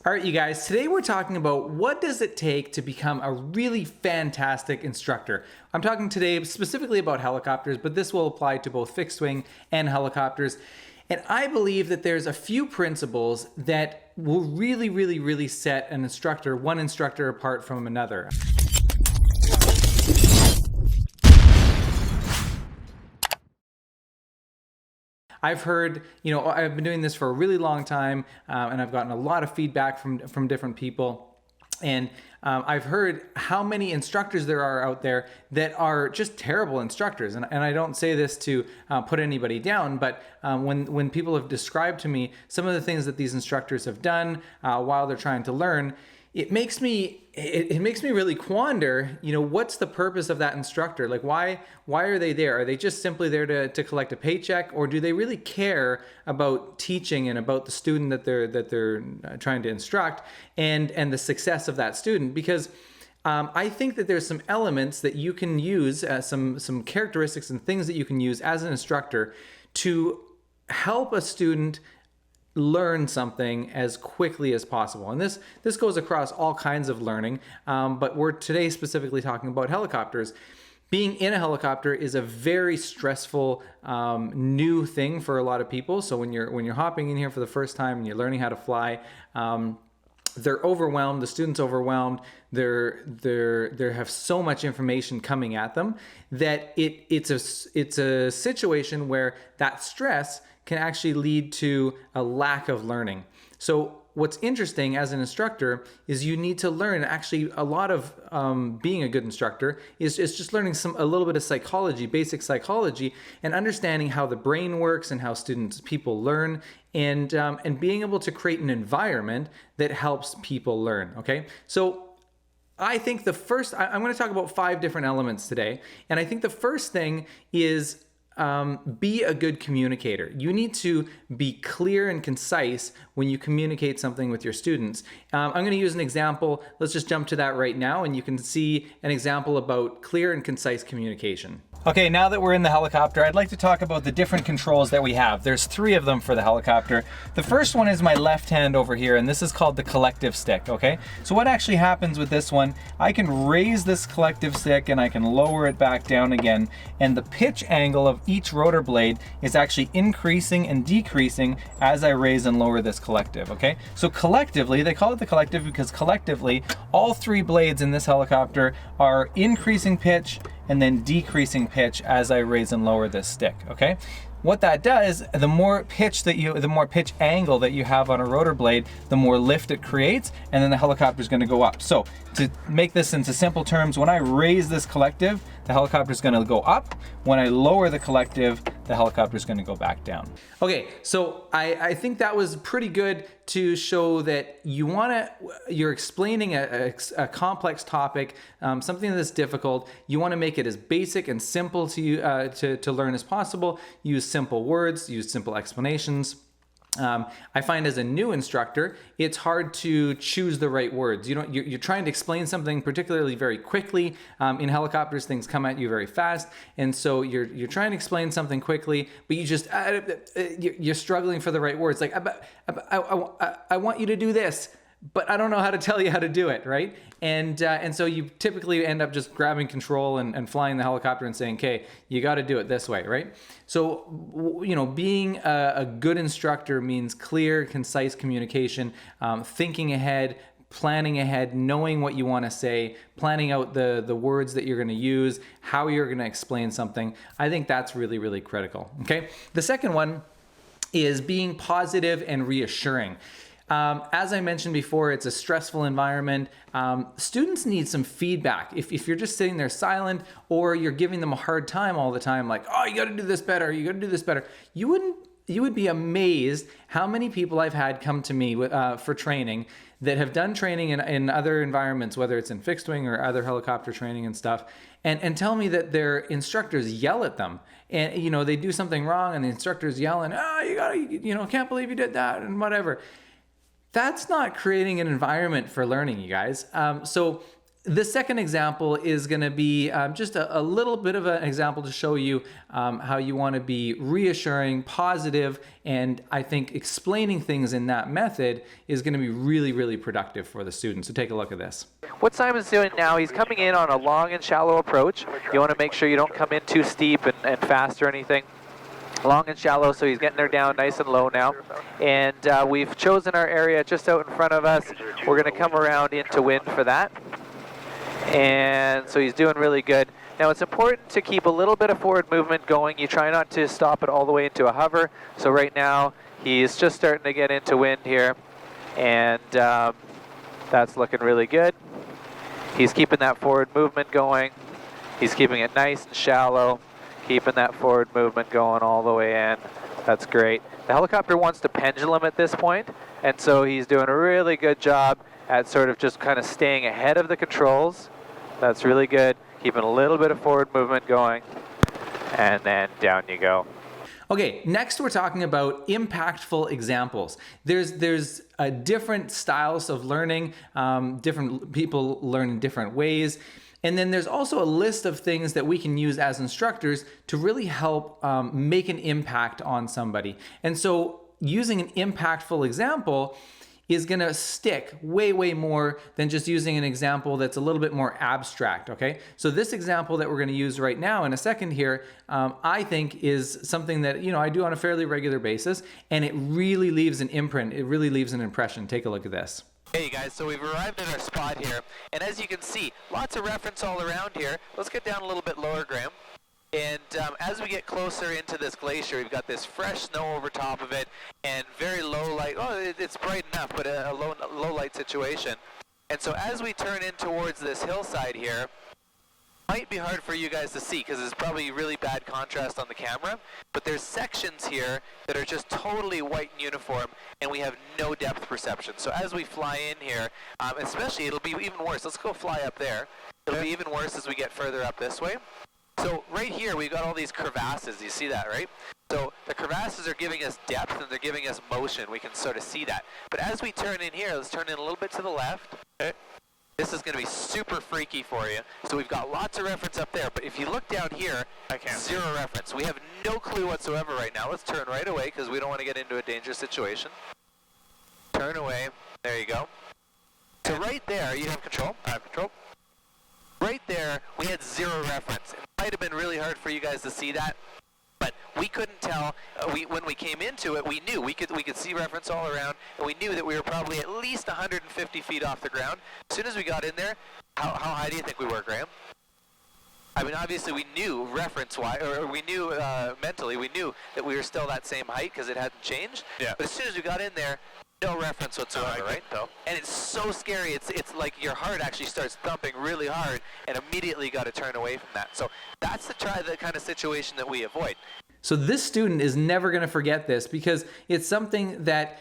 All right, you guys, today we're talking about what does it take to become a really fantastic instructor. I'm talking today specifically about helicopters, but this will apply to both fixed wing and helicopters. And I believe that there's a few principles that will really set an instructor, one instructor apart from another. I've heard, I've been doing this for a really long time, and I've gotten a lot of feedback from different people. And I've heard how many instructors there are out there that are just terrible instructors. And I don't say this to put anybody down, but when people have described to me some of the things that these instructors have done while they're trying to learn, it makes me really quonder, what's the purpose of that instructor? Like, why are they there? Are they just simply there to collect a paycheck, or do they really care about teaching and about the student that they're trying to instruct and the success of that student? Because I think that there's some elements that you can use, some characteristics and things that you can use as an instructor to help a student learn something as quickly as possible. And this goes across all kinds of learning, but we're today specifically talking about helicopters. Being in a helicopter is a very stressful new thing for a lot of people. So when you're hopping in here for the first time and you're learning how to fly, they're overwhelmed. The student's overwhelmed. They have so much information coming at them that it's a situation where that stress can actually lead to a lack of learning. So what's interesting as an instructor is you need to learn, actually a lot of being a good instructor is just learning a little bit of psychology, basic psychology, and understanding how the brain works and how people learn, and being able to create an environment that helps people learn, okay? So I think I'm going to talk about 5 different elements today, and I think the first thing is be a good communicator. You need to be clear and concise when you communicate something with your students. I'm going to use an example. Let's just jump to that right now, and you can see an example about clear and concise communication. Okay, now that we're in the helicopter, I'd like to talk about the different controls that we have. There's 3 of them for the helicopter. The first one is my left hand over here, and this is called the collective stick, okay? So what actually happens with this one, I can raise this collective stick and I can lower it back down again, and the pitch angle of each rotor blade is actually increasing and decreasing as I raise and lower this collective, okay? So collectively, they call it the collective because collectively, all 3 blades in this helicopter are increasing pitch and then decreasing pitch as I raise and lower this stick, okay? What that does, the more pitch angle that you have on a rotor blade, the more lift it creates, and then the helicopter is going to go up. So to make this into simple terms, when I raise this collective, the helicopter is going to go up. When I lower the collective, the helicopter is going to go back down. Okay, so I think that was pretty good to show that you're explaining a complex topic, something that's difficult. You want to make it as basic and simple to learn as possible. Use simple words, use simple explanations. I find as a new instructor, it's hard to choose the right words. You're trying to explain something particularly very quickly. In helicopters, things come at you very fast, and so you're trying to explain something quickly, but you're struggling for the right words. Like, I want you to do this, but I don't know how to tell you how to do it, right? And so you typically end up just grabbing control and flying the helicopter and saying, okay, you got to do it this way, right? So, being a good instructor means clear, concise communication, thinking ahead, planning ahead, knowing what you want to say, planning out the words that you're going to use, how you're going to explain something. I think that's really critical, okay? The second one is being positive and reassuring. As I mentioned before, it's a stressful environment. Students need some feedback. If you're just sitting there silent, or you're giving them a hard time all the time, like, oh, you got to do this better, you got to do this better, you would be amazed how many people I've had come to me for training that have done training in other environments, whether it's in fixed wing or other helicopter training and stuff, and tell me that their instructors yell at them. And, they do something wrong and the instructor's yelling, oh, you gotta, can't believe you did that and whatever. That's not creating an environment for learning, you guys. So The second example is going to be just a little bit of an example to show you how you want to be reassuring, positive, and I think explaining things in that method is going to be really, really productive for the student. So take a look at this. What Simon's doing now, he's coming in on a long and shallow approach. You want to make sure you don't come in too steep and fast or anything. Long and shallow, so he's getting her down nice and low now. And we've chosen our area just out in front of us. We're going to come around into wind for that. And so he's doing really good. Now it's important to keep a little bit of forward movement going. You try not to stop it all the way into a hover. So right now he's just starting to get into wind here, and that's looking really good. He's keeping that forward movement going. He's keeping it nice and shallow, keeping that forward movement going all the way in. That's great. The helicopter wants to pendulum at this point, and so he's doing a really good job at sort of just kind of staying ahead of the controls. That's really good. Keeping a little bit of forward movement going, and then down you go. Okay, next we're talking about impactful examples. There's different styles of learning. Different people learn in different ways. And then there's also a list of things that we can use as instructors to really help make an impact on somebody. And so using an impactful example is going to stick way more than just using an example that's a little bit more abstract, okay? So this example that we're going to use right now in a second here, I think is something that, you know, I do on a fairly regular basis, and it really leaves an imprint. It really leaves an impression. Take a look at this. Hey guys, so we've arrived at our spot here, and as you can see, lots of reference all around here. Let's get down a little bit lower, Graham. And as we get closer into this glacier, we've got this fresh snow over top of it, and very low light. Oh, it's bright enough, but a low light situation. And so as we turn in towards this hillside here, might be hard for you guys to see because there's probably really bad contrast on the camera, but there's sections here that are just totally white and uniform, and we have no depth perception. So as we fly in here, especially, it'll be even worse. Let's go fly up there. It'll be even worse as we get further up this way. So right here, we've got all these crevasses. You see that, right? So the crevasses are giving us depth and they're giving us motion. We can sort of see that. But as we turn in here, let's turn in a little bit to the left. Okay. This is going to be super freaky for you. So we've got lots of reference up there. But if you look down here, zero reference. We have no clue whatsoever right now. Let's turn right away because we don't want to get into a dangerous situation. Turn away. There you go. So right there, you have control. I have control. Right there, we had zero reference. It might have been really hard for you guys to see that, but we couldn't tell. When we came into it, we knew we could see reference all around, and we knew that we were probably at least 150 feet off the ground. As soon as we got in there, how high do you think we were, Graham? I mean, obviously we knew reference-wise, or we knew mentally, we knew that we were still that same height because it hadn't changed. Yeah. But as soon as we got in there, no reference whatsoever, right? And it's so scary. It's like your heart actually starts thumping really hard, and immediately got to turn away from that. So that's the kind of situation that we avoid. So this student is never going to forget this because it's something that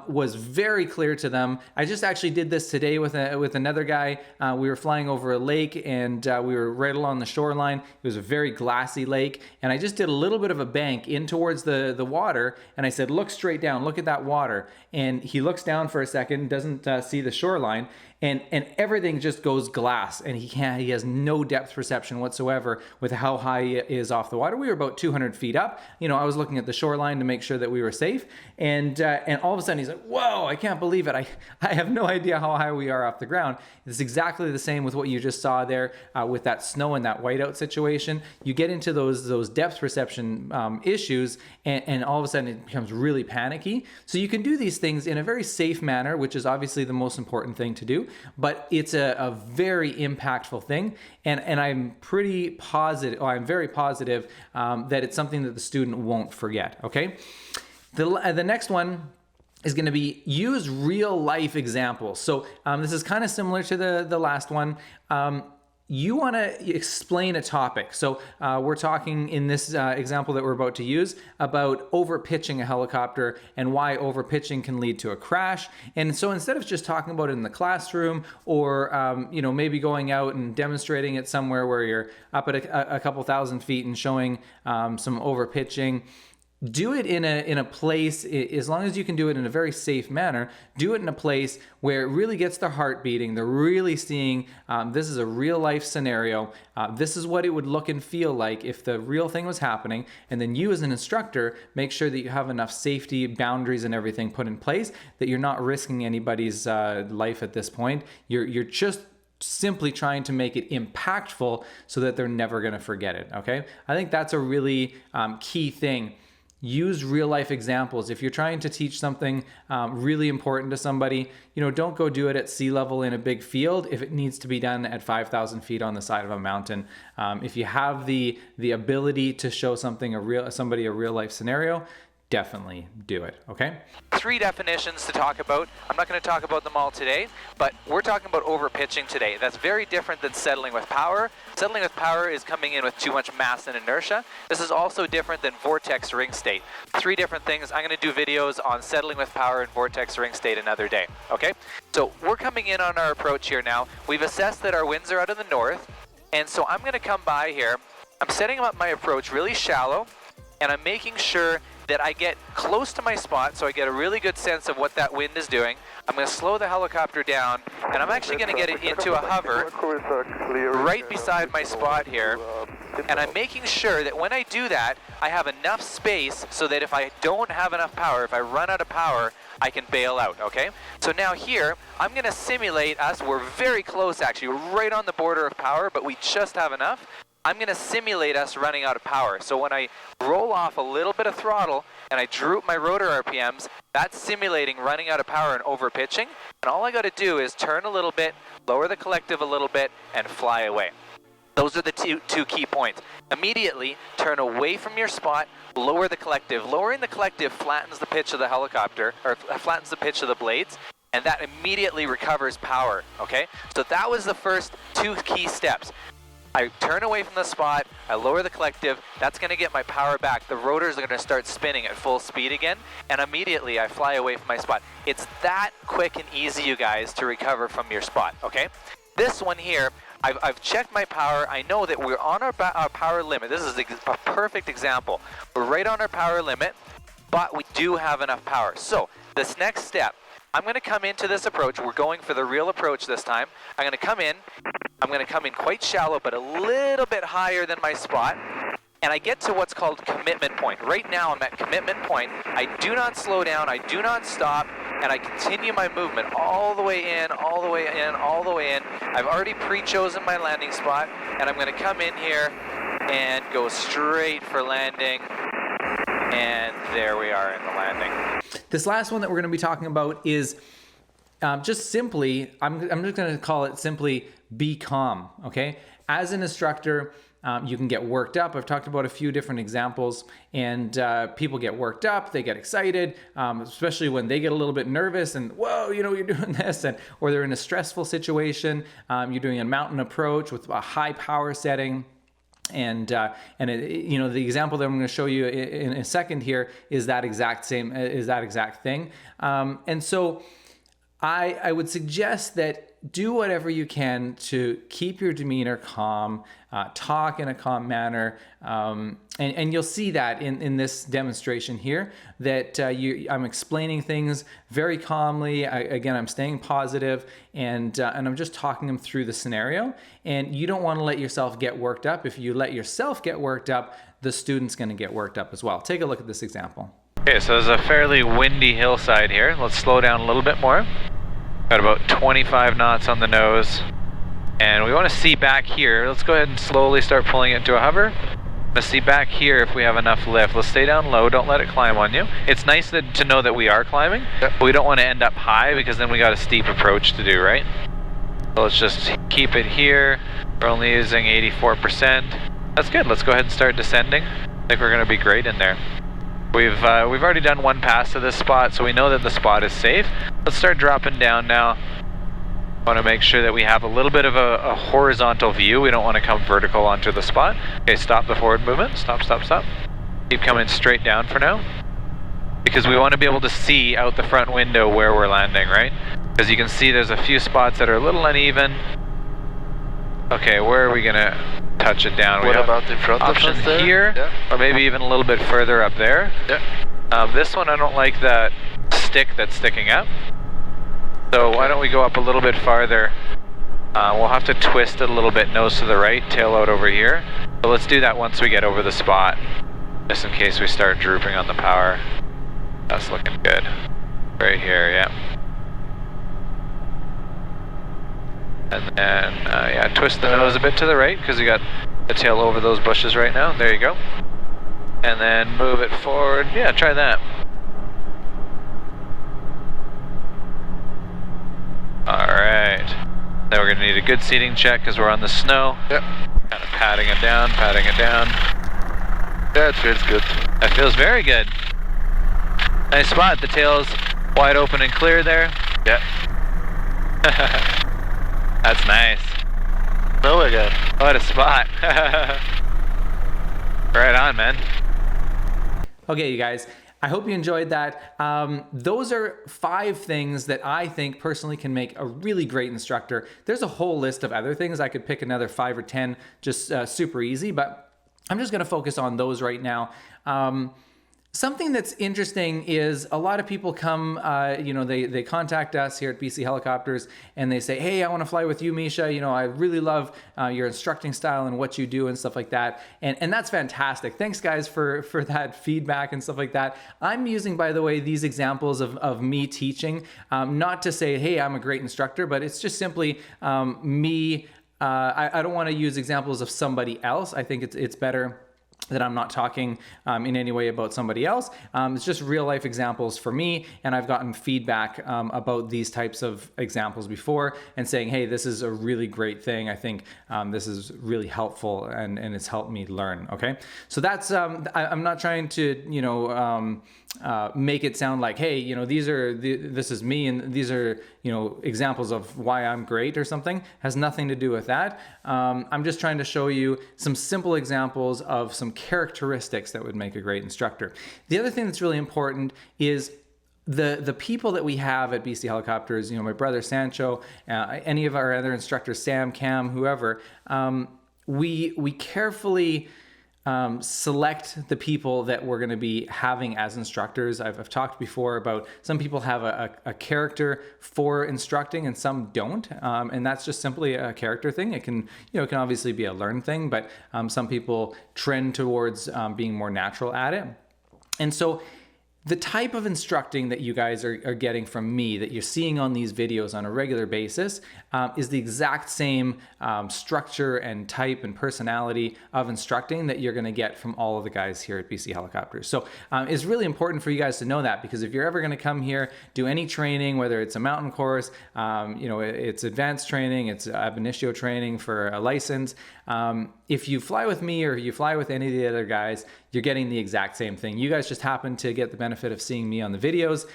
was very clear to them. I just actually did this today with another guy. We were flying over a lake, and we were right along the shoreline. It was a very glassy lake, and I just did a little bit of a bank in towards the water, and I said, look straight down, look at that water. And he looks down for a second, doesn't see the shoreline, and everything just goes glass, and he has no depth perception whatsoever with how high it is off the water. We were about 200 feet up. You know, I was looking at the shoreline to make sure that we were safe, and all of a sudden he's like, whoa, I can't believe it. I have no idea how high we are off the ground. It's exactly the same with what you just saw there with that snow and that whiteout situation. You get into those depth perception issues, and all of a sudden it becomes really panicky. So you can do these things in a very safe manner, which is obviously the most important thing to do, but it's a very impactful thing, and I'm pretty positive, I'm very positive that it's something that the student won't forget, okay? The next one is going to be use real life examples. So this is kind of similar to the last one. You want to explain a topic. So we're talking in this example that we're about to use about overpitching a helicopter and why overpitching can lead to a crash. And so instead of just talking about it in the classroom or you know, maybe going out and demonstrating it somewhere where you're up at a couple thousand feet and showing some overpitching, do it in a place, as long as you can do it in a very safe manner, do it in a place where it really gets their heart beating. They're really seeing this is a real life scenario. This is what it would look and feel like if the real thing was happening. And then you as an instructor, make sure that you have enough safety boundaries and everything put in place that you're not risking anybody's life at this point. You're just simply trying to make it impactful so that they're never going to forget it. Okay, I think that's a really key thing. Use real life examples. If you're trying to teach something really important to somebody, don't go do it at sea level in a big field if it needs to be done at 5,000 feet on the side of a mountain. If you have the ability to show somebody a real life scenario, definitely do it, okay? 3 definitions to talk about. I'm not going to talk about them all today, but we're talking about overpitching today. That's very different than settling with power. Settling with power is coming in with too much mass and inertia. This is also different than vortex ring state. 3 different things. I'm going to do videos on settling with power and vortex ring state another day, okay? So we're coming in on our approach here now. We've assessed that our winds are out of the north, and so I'm going to come by here. I'm setting up my approach really shallow, and I'm making sure that I get close to my spot so I get a really good sense of what that wind is doing. I'm going to slow the helicopter down, and I'm actually going to get it into a hover right beside my spot here. And I'm making sure that when I do that, I have enough space so that if I don't have enough power, if I run out of power, I can bail out, okay? So now here, I'm going to simulate us. We're very close, actually. We're right on the border of power, but we just have enough. I'm going to simulate us running out of power. So when I roll off a little bit of throttle and I droop my rotor RPMs, that's simulating running out of power and overpitching. And all I got to do is turn a little bit, lower the collective a little bit, and fly away. Those are the two key points. Immediately turn away from your spot, lower the collective. Lowering the collective flattens the pitch of the helicopter, or flattens the pitch of the blades, and that immediately recovers power, okay? So that was the first 2 key steps. I turn away from the spot, I lower the collective, that's going to get my power back. The rotors are going to start spinning at full speed again, and immediately I fly away from my spot. It's that quick and easy, you guys, to recover from your spot, okay? This one here, I've checked my power. I know that we're on our power limit. This is a perfect example. We're right on our power limit, but we do have enough power. So this next step, I'm going to come into this approach. We're going for the real approach this time. I'm going to come in. I'm going to come in quite shallow, but a little bit higher than my spot. And I get to what's called commitment point. Right now I'm at commitment point. I do not slow down. I do not stop. And I continue my movement all the way in, all the way in, all the way in. I've already pre-chosen my landing spot. And I'm going to come in here and go straight for landing. And there we are in the landing. This last one that we're going to be talking about is just simply, I'm just going to call it simply be calm, okay? As an instructor, you can get worked up. I've talked about a few different examples, and people get worked up, they get excited, especially when they get a little bit nervous and, whoa, you're doing this, or they're in a stressful situation, you're doing a mountain approach with a high power setting. And the example that I'm going to show you in a second here is that exact thing. And so I would suggest that do whatever you can to keep your demeanor calm, talk in a calm manner, and you'll see that in this demonstration here that I'm explaining things very calmly. Again, I'm staying positive, and I'm just talking them through the scenario. And you don't want to let yourself get worked up. If you let yourself get worked up, the student's going to get worked up as well. Take a look at this example. Okay, so there's a fairly windy hillside here. Let's slow down a little bit more. Got about 25 knots on the nose. And we want to see back here. Let's go ahead and slowly start pulling it into a hover. Let's see back here if we have enough lift. Let's stay down low. Don't let it climb on you. It's nice to know that we are climbing, but we don't want to end up high because then we got a steep approach to do, right? So let's just keep it here. We're only using 84%. That's good. Let's go ahead and start descending. I think we're going to be great in there. We've already done one pass to this spot, so we know that the spot is safe. Let's start dropping down now. Want to make sure that we have a little bit of a horizontal view. We don't want to come vertical onto the spot. Okay, stop the forward movement. Stop, stop, stop. Keep coming straight down for now. Because we want to be able to see out the front window where we're landing, right? Because you can see there's a few spots that are a little uneven. Okay, where are we gonna touch it down? What about in front of us there? Here, Yeah. or maybe even a little bit further up there. Yeah. This one I don't like that stick that's sticking up. So why don't we go up a little bit farther? We'll have to twist it a little bit, nose to the right, tail out over here. But let's do that once we get over the spot, just in case we start drooping on the power. That's looking good. Right here, yeah. And then, yeah, twist the nose a bit to the right, because you got the tail over those bushes right now. There you go. And then move it forward. Yeah, try that. Alright. Then we're going to need a good seating check because we're on the snow. Yep. Kind of patting it down, patting it down. Yeah, it feels good. That feels very good. Nice spot. The tail's wide open and clear there. Yeah. That's nice. No again. What a spot. Right on, man. Okay, you guys, I hope you enjoyed that. Those are 5 things that I think personally can make a really great instructor. There's a whole list of other things. I could pick another 5 or 10 just super easy, but I'm just gonna focus on those right now. Something that's interesting is a lot of people come, you know, they contact us here at BC Helicopters and they say, hey, I want to fly with you, Misha. You know, I really love your instructing style and what you do and stuff like that. And that's fantastic. Thanks, guys, for that feedback and stuff like that. I'm using, by the way, these examples of me teaching, not to say, hey, I'm a great instructor, but it's just simply me. I don't want to use examples of somebody else. I think it's better that I'm not talking in any way about somebody else. It's just real life examples for me, and I've gotten feedback about these types of examples before and saying, hey, this is a really great thing. I think this is really helpful and it's helped me learn, okay? So that's, I'm not trying to, you know, make it sound like, hey, you know, this is me and these are, you know, examples of why I'm great or something. Has nothing to do with that. I'm just trying to show you some simple examples of some characteristics that would make a great instructor. The other thing that's really important is the people that we have at BC Helicopters, you know, my brother Sancho, any of our other instructors, Sam, Cam, whoever, we carefully select the people that we're going to be having as instructors. I've talked before about some people have a character for instructing and some don't, and that's just simply a character thing. It can, you know, it can obviously be a learned thing, but some people trend towards being more natural at it. And so the type of instructing that you guys are getting from me, that you're seeing on these videos on a regular basis, is the exact same structure and type and personality of instructing that you're going to get from all of the guys here at BC Helicopters. So it's really important for you guys to know that, because if you're ever going to come here, do any training, whether it's a mountain course, you know, it's advanced training, it's ab initio training for a license, if you fly with me or you fly with any of the other guys, you're getting the exact same thing. You guys just happen to get the benefit of seeing me on the videos,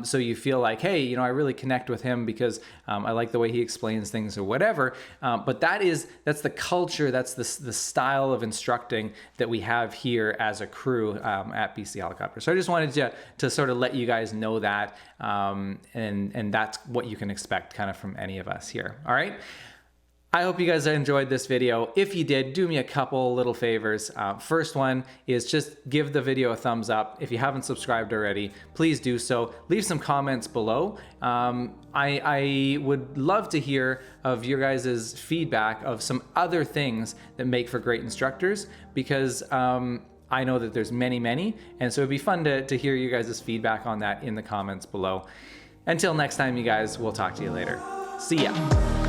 so you feel like, hey, you know, I really connect with him because I like the way he explains things or whatever. But that's the culture, that's the style of instructing that we have here as a crew at BC Helicopter. So I just wanted to sort of let you guys know that, and that's what you can expect kind of from any of us here. All right. I hope you guys enjoyed this video. If you did, do me a couple little favors. First one is just give the video a thumbs up. If you haven't subscribed already, please do so. Leave some comments below. I would love to hear of your guys' feedback of some other things that make for great instructors, because I know that there's many, and so it'd be fun to hear you guys' feedback on that in the comments below. Until next time, you guys, we'll talk to you later. See ya.